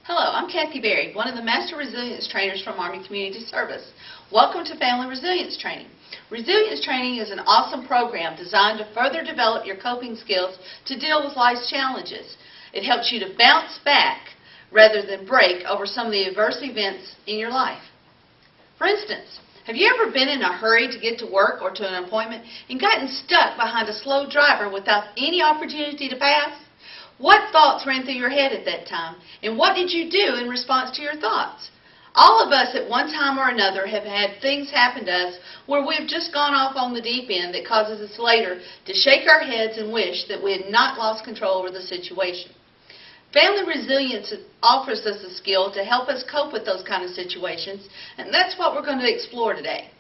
Hello, I'm Kathy Berry, one of the Master Resilience Trainers from Army Community Service. Welcome to Family Resilience Training. Resilience Training is an awesome program designed to further develop your coping skills to deal with life's challenges. It helps you to bounce back rather than break over some of the adverse events in your life. For instance, have you ever been in a hurry to get to work or to an appointment and gotten stuck behind a slow driver without any opportunity to pass? What thoughts ran through your head at that time, and what did you do in response to your thoughts? All of us at one time or another have had things happen to us where we've just gone off on the deep end that causes us later to shake our heads and wish that we had not lost control over the situation. Family resilience offers us a skill to help us cope with those kind of situations, and that's what we're going to explore today.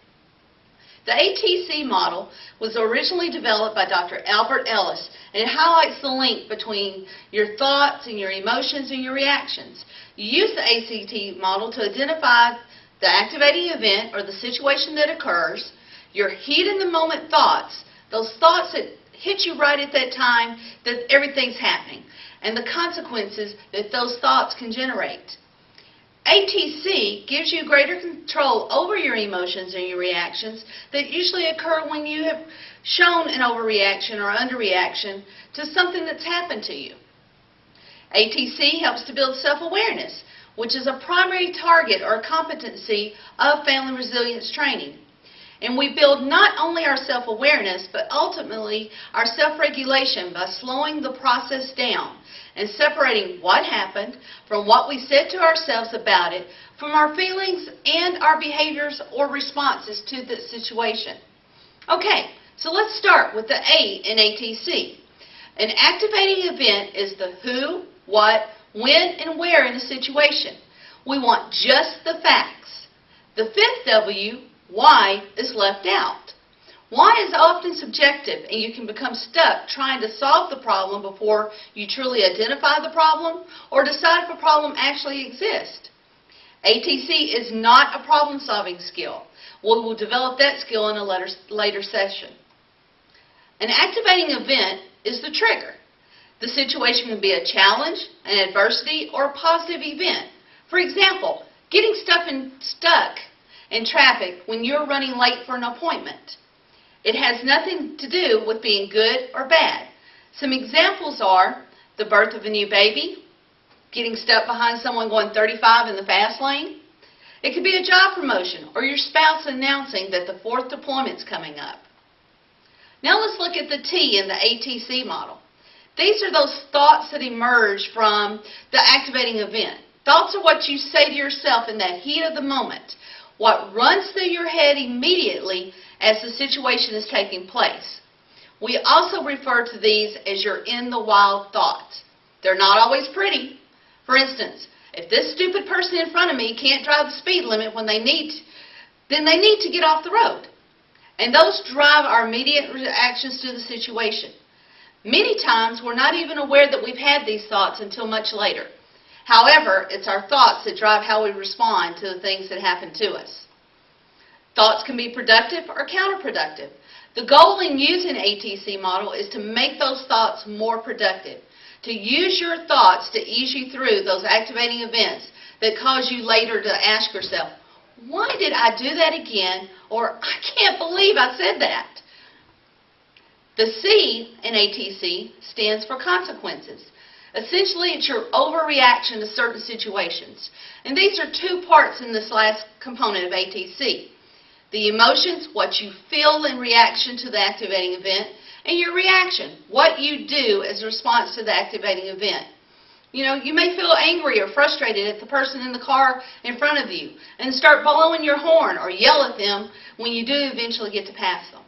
The ATC model was originally developed by Dr. Albert Ellis, and it highlights the link between your thoughts and your emotions and your reactions. You use the ATC model to identify the activating event or the situation that occurs, your heat-in-the-moment thoughts, those thoughts that hit you right at that time that everything's happening, and the consequences that those thoughts can generate. ATC gives you greater control over your emotions and your reactions that usually occur when you have shown an overreaction or underreaction to something that's happened to you. ATC helps to build self-awareness, which is a primary target or competency of family resilience training. And we build not only our self-awareness, but ultimately our self-regulation by slowing the process down and separating what happened from what we said to ourselves about it, from our feelings and our behaviors or responses to the situation. Okay, so let's start with the A in ATC. An activating event is the who, what, when, and where in a situation. We want just the facts. The fifth W, why, is left out. Why is often subjective, and you can become stuck trying to solve the problem before you truly identify the problem or decide if a problem actually exists. ATC is not a problem-solving skill. We will develop that skill in a later session. An activating event is the trigger. The situation can be a challenge, an adversity, or a positive event. For example, getting stuck in traffic when you're running late for an appointment. It has nothing to do with being good or bad. Some examples are the birth of a new baby, getting stuck behind someone going 35 in the fast lane. It could be a job promotion or your spouse announcing that the 4th deployment's coming up. Now let's look at the T in the ATC model. These are those thoughts that emerge from the activating event. Thoughts are what you say to yourself in that heat of the moment. What runs through your head immediately as the situation is taking place. We also refer to these as your in-the-wild thoughts. They're not always pretty. For instance, if this stupid person in front of me can't drive the speed limit when then they need to get off the road. And those drive our immediate reactions to the situation. Many times we're not even aware that we've had these thoughts until much later. However, it's our thoughts that drive how we respond to the things that happen to us. Thoughts can be productive or counterproductive. The goal in using ATC model is to make those thoughts more productive, to use your thoughts to ease you through those activating events that cause you later to ask yourself, why did I do that again? Or I can't believe I said that. The C in ATC stands for consequences. Essentially, it's your overreaction to certain situations. And these are two parts in this last component of ATC. The emotions, what you feel in reaction to the activating event, and your reaction, what you do as a response to the activating event. You know, you may feel angry or frustrated at the person in the car in front of you and start blowing your horn or yell at them when you do eventually get to pass them.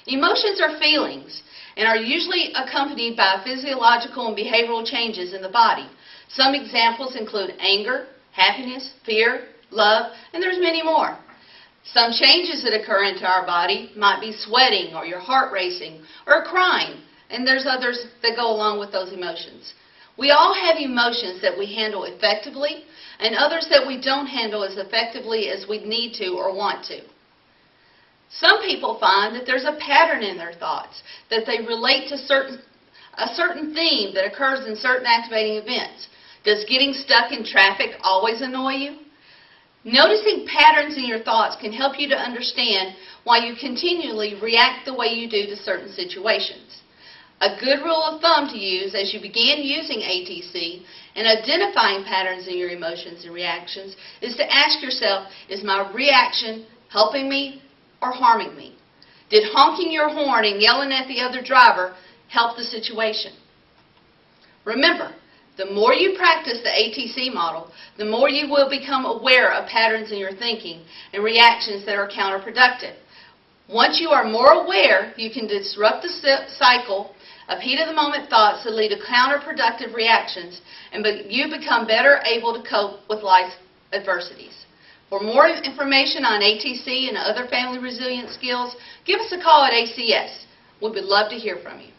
Emotions are feelings and are usually accompanied by physiological and behavioral changes in the body. Some examples include anger, happiness, fear, love, and there's many more. Some changes that occur into our body might be sweating or your heart racing or crying, and there's others that go along with those emotions. We all have emotions that we handle effectively and others that we don't handle as effectively as we need to or want to. Some people find that there's a pattern in their thoughts, that they relate to a certain theme that occurs in certain activating events. Does getting stuck in traffic always annoy you? Noticing patterns in your thoughts can help you to understand why you continually react the way you do to certain situations. A good rule of thumb to use as you begin using ATC and identifying patterns in your emotions and reactions is to ask yourself, is my reaction helping me or harming me? Did honking your horn and yelling at the other driver help the situation? Remember, the more you practice the ATC model, the more you will become aware of patterns in your thinking and reactions that are counterproductive. Once you are more aware, you can disrupt the cycle of heat-of-the-moment thoughts that lead to counterproductive reactions, and you become better able to cope with life's adversities. For more information on ATC and other family resilience skills, give us a call at ACS. We would love to hear from you.